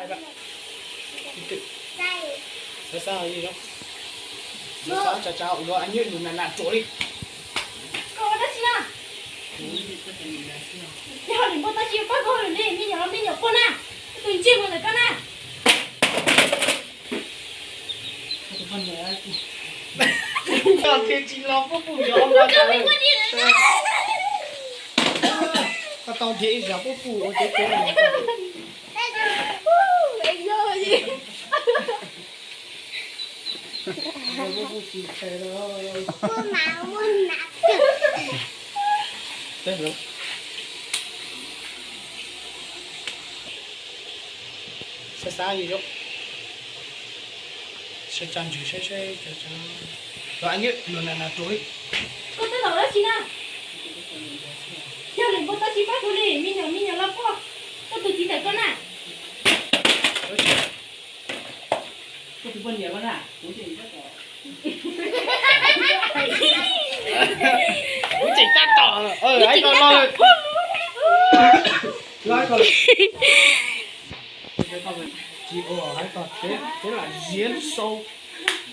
hai bạn sao sao gì đó sao chào chào rồi anh như đừng làm chỗ đi cô đó xin à giờ đừng có ta chịu bắt cô rồi đi mình nhỏ con à đừng chịu rồi con à còn thì chỉ lo có phụ gió mà các tao thì giờ có phụ ở cái này anh rồi gì Đấy rồi. Sẽ sao gì đó. Sẽ chăn chú sẽ rồi anh ấy luôn là tối. con tới đâu đó chị nào giờ đừng có ta chịu bắt cô đi mình nhỏ lắm cô tôi chỉ thấy con à có tụi con nhiều à cũng chỉ rất là Cũng chỉ tắt tỏ anh còn lo nói còn chị ở hai còn thế là diễn sâu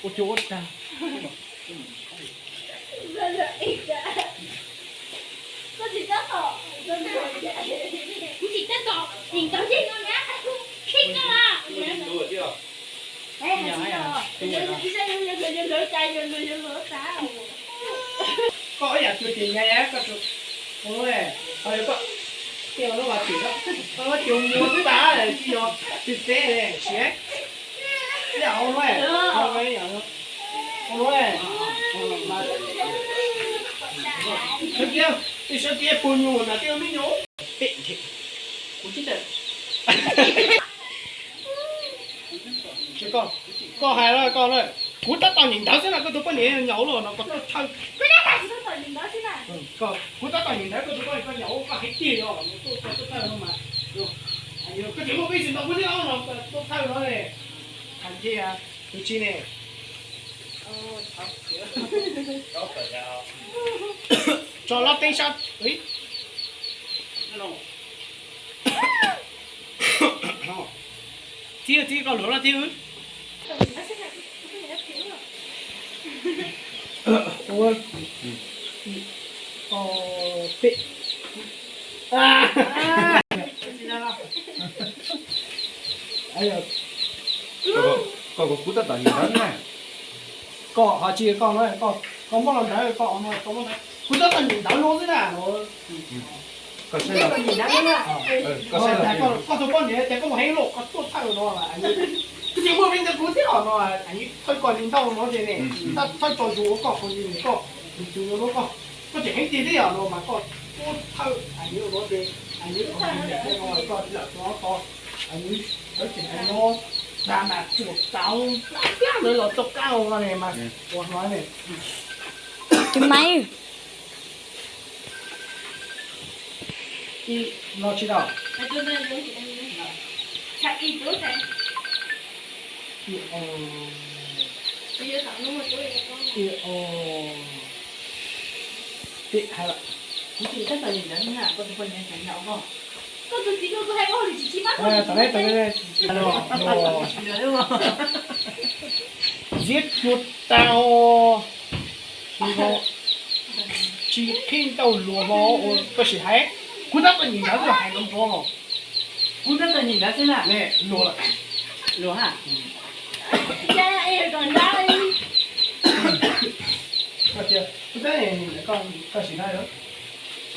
của chỗ ta con chỉ tắt tỏ chỉ tắt tỏ nhìn tao chết con nhá khinh nó à đấy hả lỡ tay lỡ tá có nhà tôi thì nghe á có ôi có kiểu nó vào chỉ đó nó kiểu mua cái đá này chỉ cho thực tế này xé cái ông nói ông nói nhận ông nói mà thực kia thì sao kia buồn nhủ là tiêu mới nhủ bệnh thì cũng chết rồi con hai rồi con ơi cú tắt tao nhìn đó xem là có tụi con nhảy nhậu rồi nó có tao cái đó là tao nhìn đó chứ nào con cú tắt tao nhìn thấy có tụi con nhậu có hết tiền rồi tôi thay nó mà rồi cái chuyện của cái gì đâu có gì đâu nó tôi thay nó này thành chi à tôi chi này cho lót tay sao ấy Tia con lửa là tia ôi bị có cú tất cả nhiều lắm này có họ chia con thôi con bao lần đấy con thôi con bao lần cú tất cả nhìn đảo luôn thế nào có xe là có xe là có tụi con nhéแต่ก็ไม่ให้โลกก็ตัวเท่าnó là anh cái gì mà mìnhจะรู้ที่หรอnó là anh thôi còn nhìn đâu nó thế này ta thôi cho dù cóคนnhìn có dù nó có chỉ hay tiền đấy à nó mà cóตัวเท่าanh nó thế anh còn nhìn để nó có là nó có anh nó chỉ anh nó làm mà chuột cao nữa là chuột cao này mà tôi nói này cái máy đi lo chỉ đạo chạy đi trước này đi bây giờ thằng nó mà tôi đi đi hay là cũng chỉ tất cả những cái nhà có tụi con nhà chạy nhậu không con tôi chỉ tôi hay có thì chỉ bắt tới đây giết chuột tao chỉ khi tao lùa mò có gì hay cú tất cả nhìn thấy là hay lắm không cũng tất cả nhìn đã thế nào nè lùa lúa hả cha em còn đây có chưa cú tất này con có gì hay đó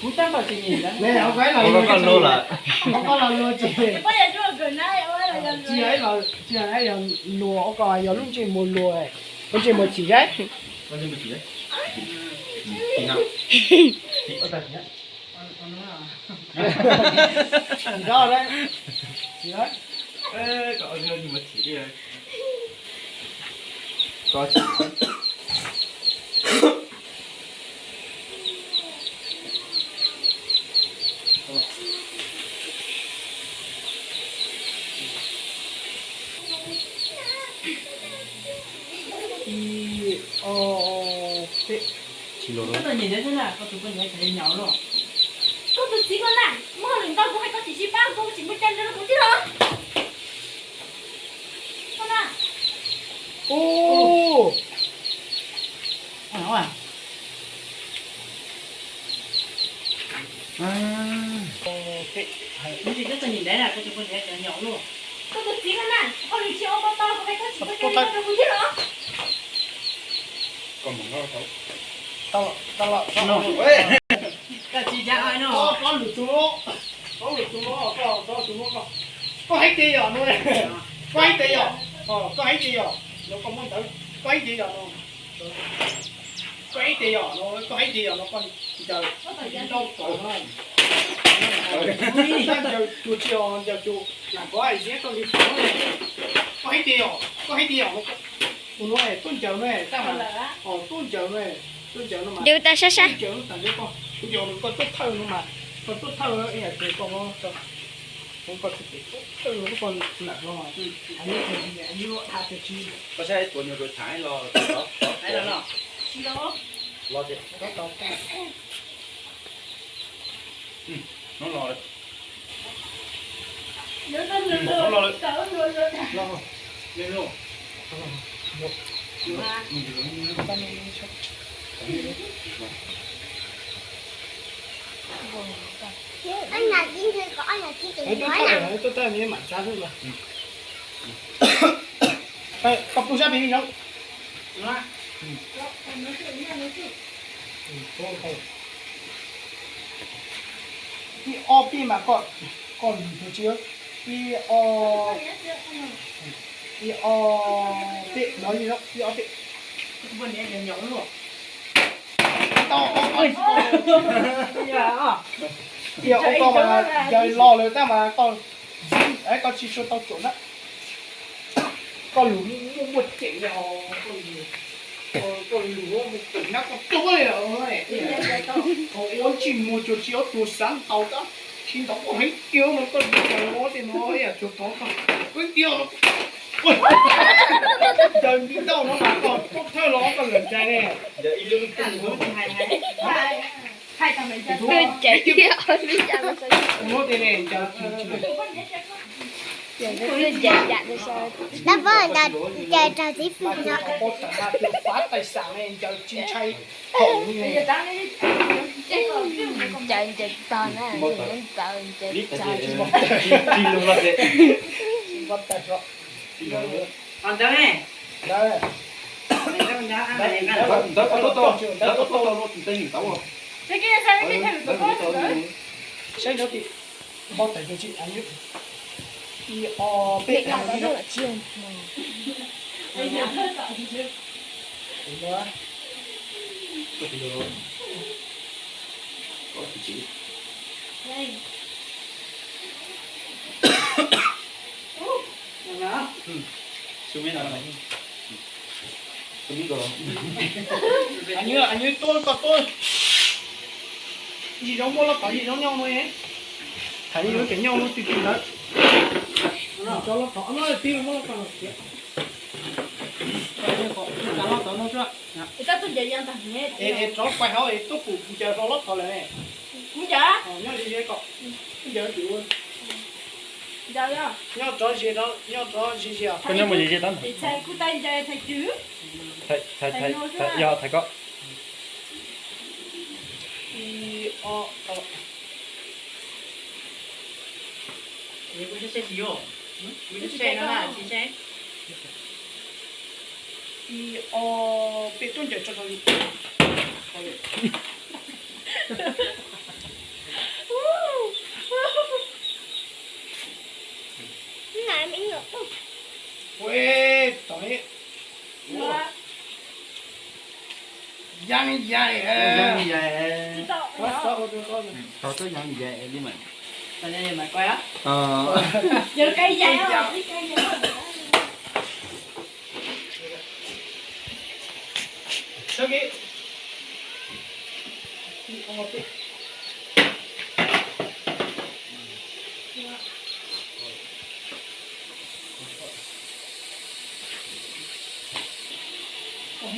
cũng tất cả chỉ nhìn đã nè không phải là có con lô là không có là lùa chị bây giờ tôi gần đây ơi là chị ấy là lùa có giờ lúc chị mua lùa ấy lúc chị mua chỉ ấy con gì mà chỉ đấy thì nào thì ở đây nhá chỉ đó đấy chỉ đấy ê có gì mà chỉ đi có chỉ chỉ lô tất cả nhìn thấy thế nào có tụi con nhà chạy nhậu rồi con tôi chỉ con này mà lần đầu tôi hay có chỉ ba con chỉ mới chân nó cũng chứ đâu ô à cái gì cái nhìn đấy là cái con đấy nhỏ luôn tôi chỉ là nè con đi chơi ô tô có phải có chỉ có cái nó không biết nữa còn một nó thôi tao nó ê cái gì ra ai nó có lụt xuống có xuống có hết đi rồi nuôi có hết đi rồi có hết đi rồi nó không muốn tới có hết đi rồi nó có hết đi rồi nó có hết đi rồi nó con trời có thời gian đâu tội thôi giờ chuột chiều giờ chuột là có ai giết con đi phóng này có hết đi rồi nó này tuân chờ này sao mà tuân chờ nó mà Đưa ta xa xa. tuân chờ nó thằng con tuân chờ nó con tốt thơ nó mà con tốt thơ nó ấy là con nó không có thực tốt thơ nó con nặng nó mà anh như nó thà cho chi có sẽ tuần nhiều rồi thái lo đó đấy là nó chỉ đó lo chứ đó nó lo nhớ tên người cỡ người lo lên luôn anh là chính thức có anh là chính thức tôi nói thơ là này tôi thơ này mà xa thôi mà cặp tu sa bị nhóc nó đi o pi mà còn được chưa đi o tệ nói gì đó đi o tệ cái con đấy nhỏ luôn tao ơi giờ ông con mà giờ lo rồi ta mà con ấy con chỉ cho tao chuẩn á con lù một chuyện rồi con lù một chuyện nó có tối rồi con chỉ một chút xíu tu sáng tao đó khi đó có hết tiêu mà con nó thì nó ấy chút đó con cái tiêu nó giờ đi đâu nó mà còn tốt thôi nó còn lần trai này giờ in lưng hai thằng mình chơi Đưa chạy đi ở phía sau nó sao. nó thế này giờ Đưa chạy chạy đi sao. đã vâng là trời trời chỉ phụ mà nó có cả tiêu phá tài sản này giờ chi chay hậu như này Chạy chạy to nó lên chạy biết chạy là chạy. gì đi luôn là gì vật tài rồi còn đó này đây này các bạn đã ăn này ăn đó có to nó tên gì tao không cái kia sao cái thằng của con nữa xem đó thì bao tài cho chị ăn nhất đi o Bị bê là ăn nó đi rất đâu là chiên. nữa có chỉ đây đó xuống bên nào này xuống bên rồi anh như tôi có tôi gì đâu mua là có gì đâu nhau thôi ấy thấy nó cái nhau nó tùy tùy đấy cho nó có nó tiêu nó còn kìa cả lót nó chưa người ta tôi dạy ăn thằng nhé cho quay hỏi ấy tôi phụ chờ cho lót thôi này không chả nhớ đi cái cọ giờ chịu giờ đó nhớ cho gì đó nhớ cho gì à cái nhóm gì vậy tao thì thầy cứ tay dạy thầy chứ thầy do thầy có điนี่กูจะเช็ดสิโยกูจะเช็ดนะสิเช็ด đi bị tuân giờ cho đi này mình ngược ôi trời giang dài như vậy chị tao quá sợ con tao tới như vậy đi mình tao đây mà coi á giờ cây dạy không đi cây dạy 저기 không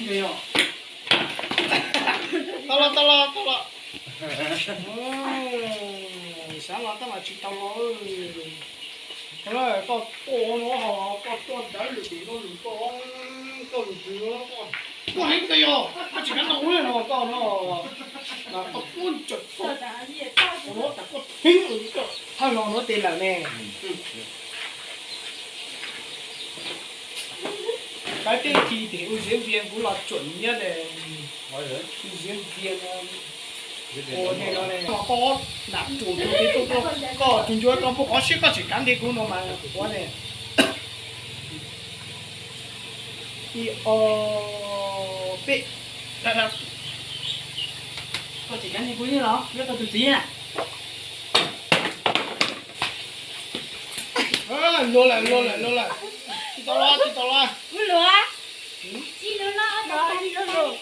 được 떨어 sáng là tao mà chỉ tao nói rồi có cô nó họ có con đấy được thì nó đừng có có được chứ có hay cái yo có chỉ cần nấu lên nó có nó là có cuốn chật sợ đã gì tao nó ta có thính rồi cơ thay nó tên là nè cái tên thì diễn viên cũng là chuẩn nhất này diễn viên ồ này nó này có nạp chủ cái có chúng tôi có có ship có chỉ cần thì cũng nó mà có này thì bị là có chỉ cái gì cũng như đó biết có từ gì à luôn lại đi tao lo muốn lúa chi nó đó đi nó rồi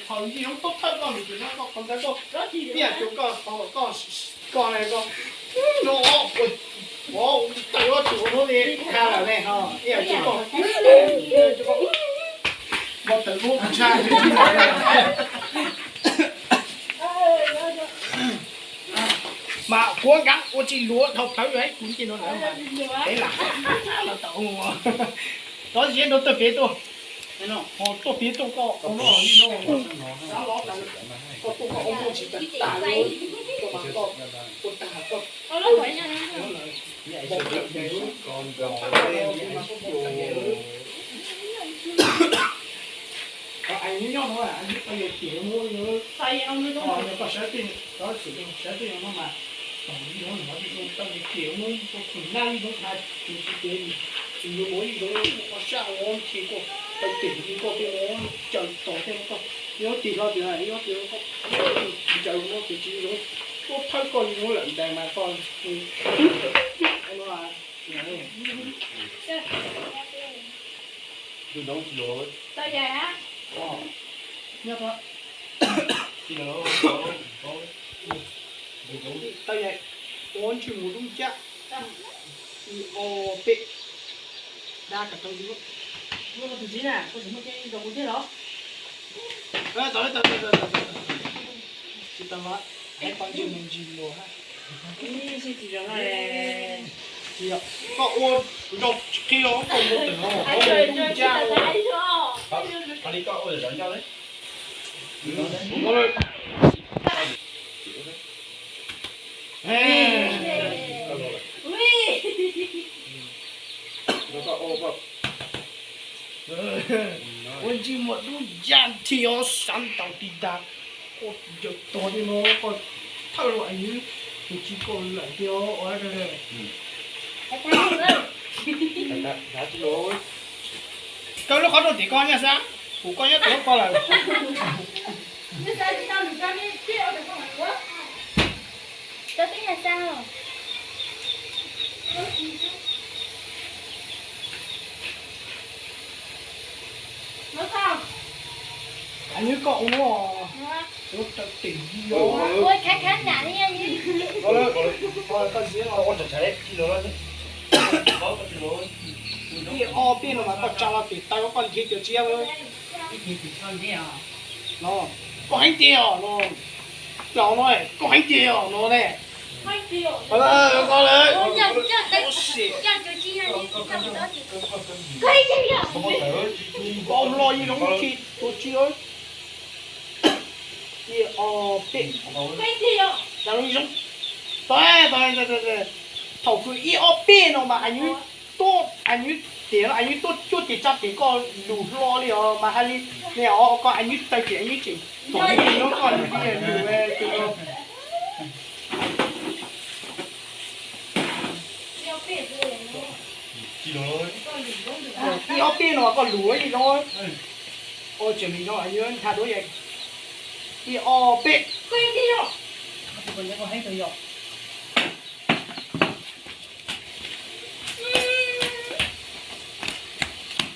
thầu gì không tốt thật con thì nó còn cái con đó thì bây giờ chúng con này con nó ôi tại nó chủ nó đi ra là này ha bây giờ chúng con bọn tự mua thằng trai mà cố gắng cô chỉ lúa thọc thấu đấy cũng chỉ nó nữa mà đấy là tao đó gì nó tự biết tôi thế nào tôi biết tôi có ông nó đi nó sao nó có tôi có ông nó chỉ cần tả luôn tôi mà có tả có nó khỏi nha con gò anh như nhau thôi anh bây giờ kiểu mua nữa phải ông nó nó có sẽ tiền đó sử dụng sẽ tiền nó mà còn đi nó đi dùng tâm kiểu nó có khủng năng nó thay thì tiền thì nó mỗi gì đó có sao nó thì có phải tiền thì có cái nó chờ tổ thêm có nó tiền lo tiền này nó tiền có chờ nó thì chỉ nó có thay con nó lợn đàn mà con anh nói tôi nấu rồi tao già á nhớ đó tôi nấu tao vậy con chịu một đúng chắc thì bị đa cả tao đúng biết có từ gì à có gì cái đồ cũng thế đó tới chị tao nói hãy con chịu mình chịu rồi ha đi xin chỉ cho này thì có ôn đọc khi đó còn một từ hồ anh chơi chơi chị tao thấy chưa anh đi có ôi là nhau đấy nó lên ui nó có ô có ôn chỉ một đúng gian thì ó sẵn tao đi đa có được to đi nó còn thay loại như thì chỉ còn lại thì ó ở đây đã chứ rồi câu nó khó được thì con nha sao của con nhất đó con là bây giờ chị tao được cho đi tiêu được không ạ Tôi biết là sao. nó sao anh như cậu nó nó tỉnh gió Ôi khá nặng nha như. con gì nó con chạy đấy chứ rồi có chứ rồi thì o bên mà con cho nó thì tao con kia kiểu chia thôi cái gì thì con thế à nó có hành tiêu nó cháu nói có hành tiêu nó này hai triệu con đấy Ôi giờ đây. Giờ tôi chi ra đi. Cái gì vậy? không có tới ông lo gì nó thịt tôi chi ơi thì bên hai triệu là nó giống đấy thầu cứ y bên nó mà anh như tốt anh như tiền anh như tốt chút thì chắc thì có đủ lo đi mà hay đi nè có anh như tay tiền anh như chỉ tổng đi nó còn đi đủ về chứ tiêu tiền rồi chứ rồi y bên nó còn đủ gì thôi ôi chuyện mình nó anh như thà đối vậy y bên hai triệu còn nhớ có hay từ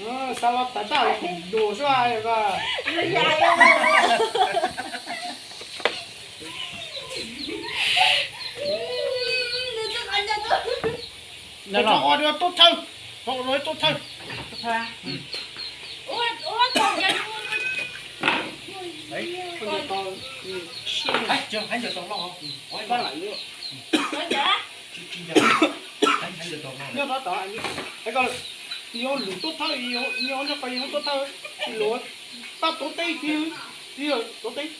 rồi sao mà tại sao đủ sao vậy mà nó dài không nó cho đưa tốt thân họ nói tốt thân ha ôi còn dân đấy con anh chưa tổng lo quay ba lại nữa nó chả chi ra anh nhớ đó anh cái con yêu lũ tốt thôi yêu cho coi yêu tốt thôi thì lúa ta tốt tây chứ yêu tốt tây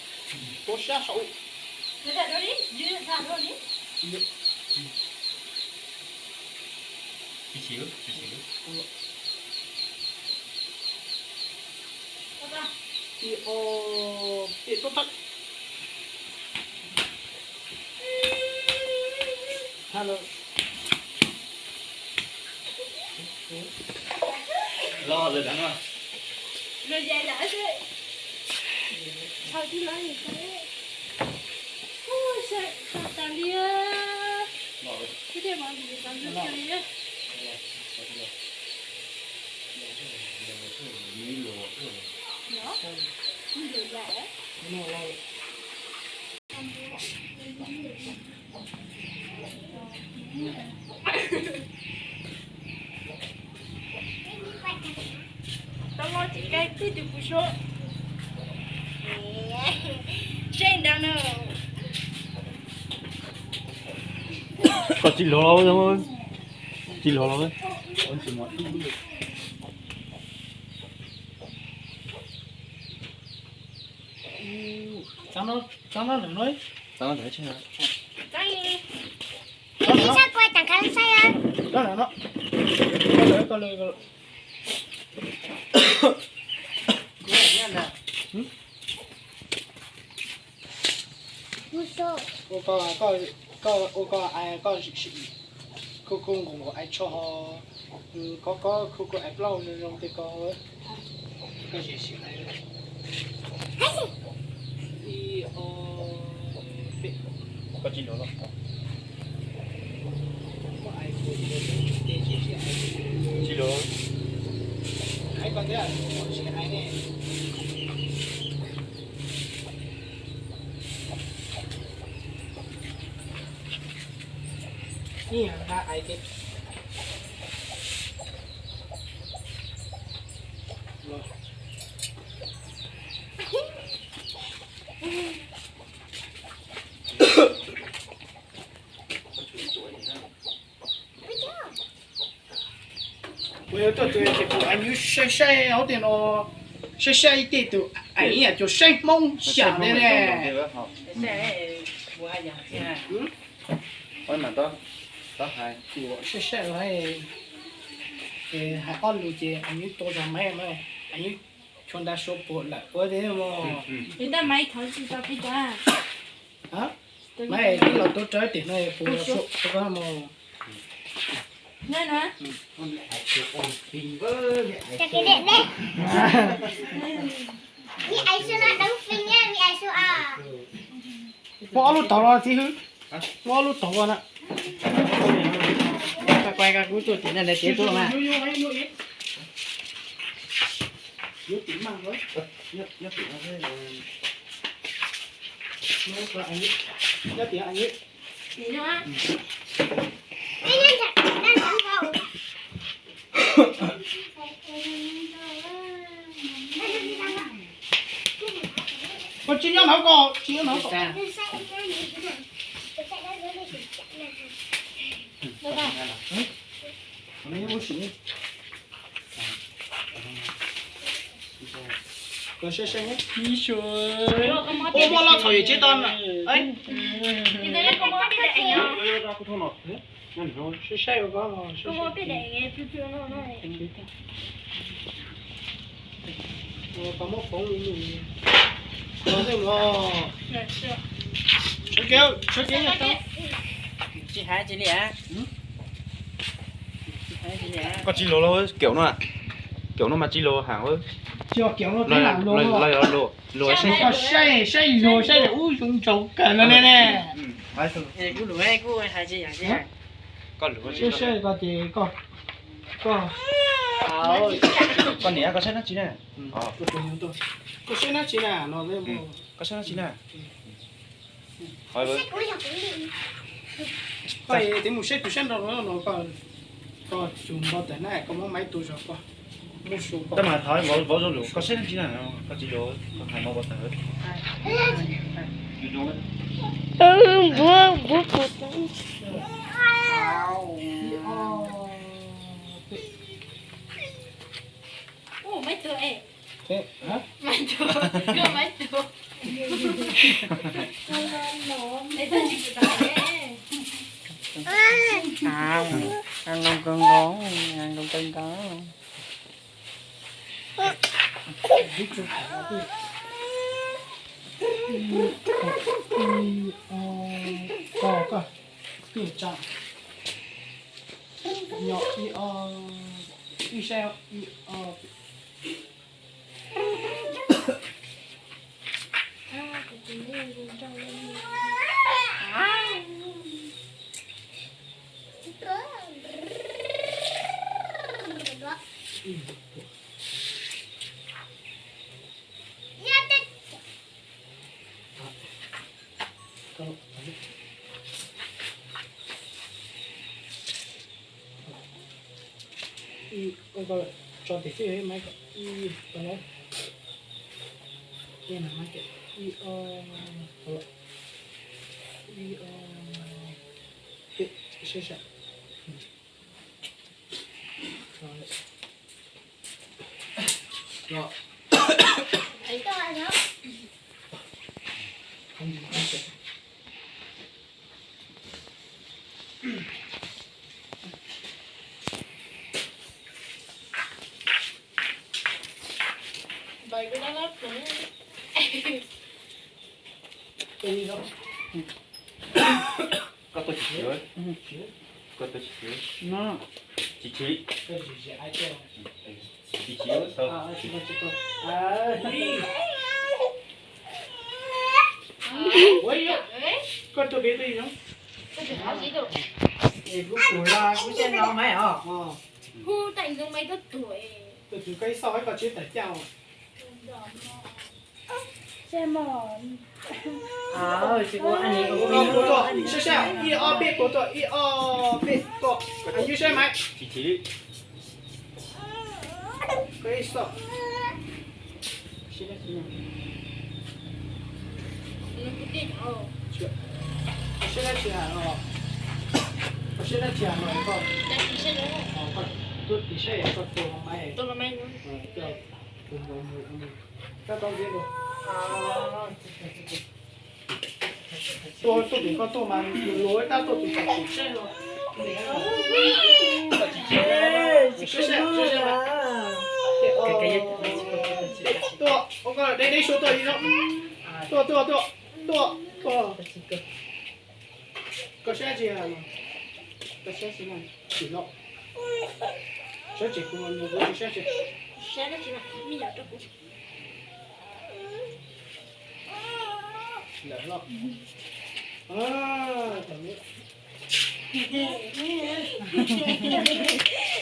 tốt xa sâu Đưa ra đó đi, đưa ra đó đi. Tí xíu. thì thì tốt thật hello Lo rồi đáng không? Rồi dài lại thôi. Sao chứ nói gì thế? Ôi sao tao đi á? Cái gì mà gì tao đi chơi á? Nó không được rẻ. Tao nói chỉ cái thứ được phụ số. Trên đâu nào? Có chị lô lâu thôi. Chị lô lâu thôi. Ôn chỉ một. Sao nó đừng nói Tao nói chứ. Cái đó là nó Sao quay tặng cái xe á? đó là nó có lời Mua số. có ai có cô cũng ai cho họ có cô ai lâu nên trong cái có gì xíu này đi Có chị lô lâu. có ai cô đi Chị lô. ai còn đấy à chỉ ai nàyนี่ถ้าไอเก็บ我要做这个，俺有晒好点哦，晒一点都，哎呀，就晒梦想的嘞。 Xe mua hai nhà xe. Ôi mà to. To hai. 我晒了还，还按路子，俺有多少买买，俺有全他说不了，我的么， người ta máy tháo gì tao biết à? 啊，买你老多找点那不说不干么， Nghe nói. Chặt cái điện đi. Vì ai số là đóng phim nha, vì ai số à. 我路到了之后，我路到了。 Quay cái cú chuột thì là để chế tôi mà.有点慢了，Nhất tỷ nó thế là. 有个俺有点俺有。 Nhìn nó á. Đi nhanh chặt, đang chặt cầu. Con chín nhau nó có, chín nhau nó có. Đâu ra? Mấy bố xí. Có xe xe nhé. Đi xuống. Rồi con mót Ô, bố lo thổi chết con à. Ấy. Thì đây là con mót biết đấy nhá. Ra cái thôn nào thế? Ngăn rồi. Xe xe của con rồi. Con mót biết đấy nghe phiêu phiêu nó này. Có một phóng luôn. Có thêm lo. Này, chưa. Chơi kéo nhà tao. Chị hai chị nè. Chị hai chị nè. Có chị lô lâu kiểu nó à? Kiểu nó mà chị lô hàng ơi. Chưa kéo nó thế làm luôn. Lô xe. Có xe rồi xe để ui chúng cháu cả nó nè nè. Hai số. Ê, cú lùi hay cú hai chị hai. Con lửa Xe xe có gì có. con nhé có xe nó chị nè. Có xe nó chỉ là nó lên bộ. Có xe nó chị nè. Hỏi với. Coi thì một xe đâu nó có chúng bao tiền này có mấy túi rồi có. Một số có. Tất mà thôi bỏ rồi lửa có xe nó chị nè. Có chị lô có hai màu bột nữa. Bố phụ. thế hả Mày đồ, cơ mày đồ. Để tôi chỉ cái này. ăn đông cơm đó ăn đông cơm đó biết chưa có cái chả nhỏ y sao gọi là cho thì cái máy cái cái này cái này máy cái cái rồi Thấy coi đó. không được Vậy cái đó lắm cũng cái gì đó có tôi chỉ dưới có tôi chỉ dưới nó chỉ chỉ cái gì ai chơi chỉ dưới sao chỉ đi ôi con tôi biết gì không tôi chỉ nói gì được. thì lúc tuổi là cũng xem nó mấy hả Hu tại dương mấy cái tuổi. từ từ cái sói có chết tại chào Xem mòn. chỉ có anh ấy của tôi sẽ sao y o biết của tôi y o biết của anh như xem máy chỉ cái sói Nó cứ tiền ồ.现在起来了，我现在起来了，个， Đây thì sẽ đúng không? 都底下也个做买， Tôi là mày nữa. 对，再到这个，做比个做嘛，有一大做比较底下了，谢谢嘛，多，我个你说多一种，多，个现在起来了，个现在起了。小姐夫，你不是小姐？ Sẽ nó chỉ là bây giờ tôi cũng来了。啊，等你。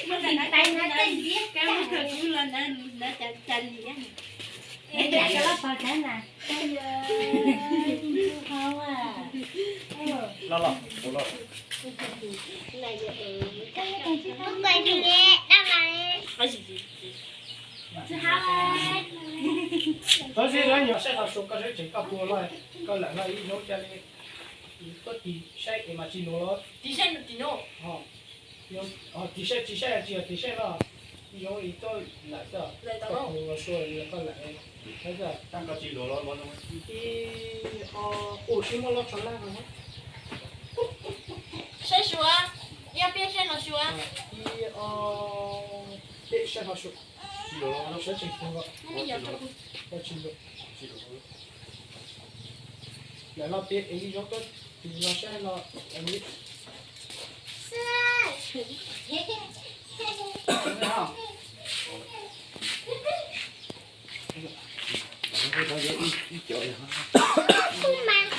Nó là tay nó tay viết cái nó cứ lên nó chân gì á. Em dạy cái lớp phật thế nè. Không à. lo lo này giờ Lúc quay thì nghe, đáp lại. cái gì có gì đó nhỏ sẽ học số có sẽ chỉ có bùa rồi có lẽ là ít nấu cho nên có tí sẽ để mà chỉ nấu nó tí xe tí nổ nhưng tí sẽ tí sẽ là nhưng ít tôi lại đó lại có đó bùa rồi là có lại bây giờ tăng có chỉ đồ lo món thì chỉ mua lót chọn lại rồi xe xuống ya biết xe nó xuống thì để sẽ học số chỉ đồ lo nó sẽ chỉ không có bây giờ tôi có chỉ được chỉ đồ là nó biết ý nó có thì nó sẽ là anh biết nó dễ ít chơi Không mà.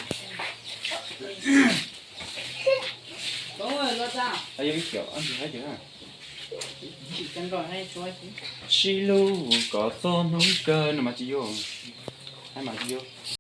đúng rồi nó sao nó dễ ít chơi ăn gì hết chứ chỉ cần gọi hay cho chứ Shilu có son hung cơ mà chỉ vô hay mà chỉ vô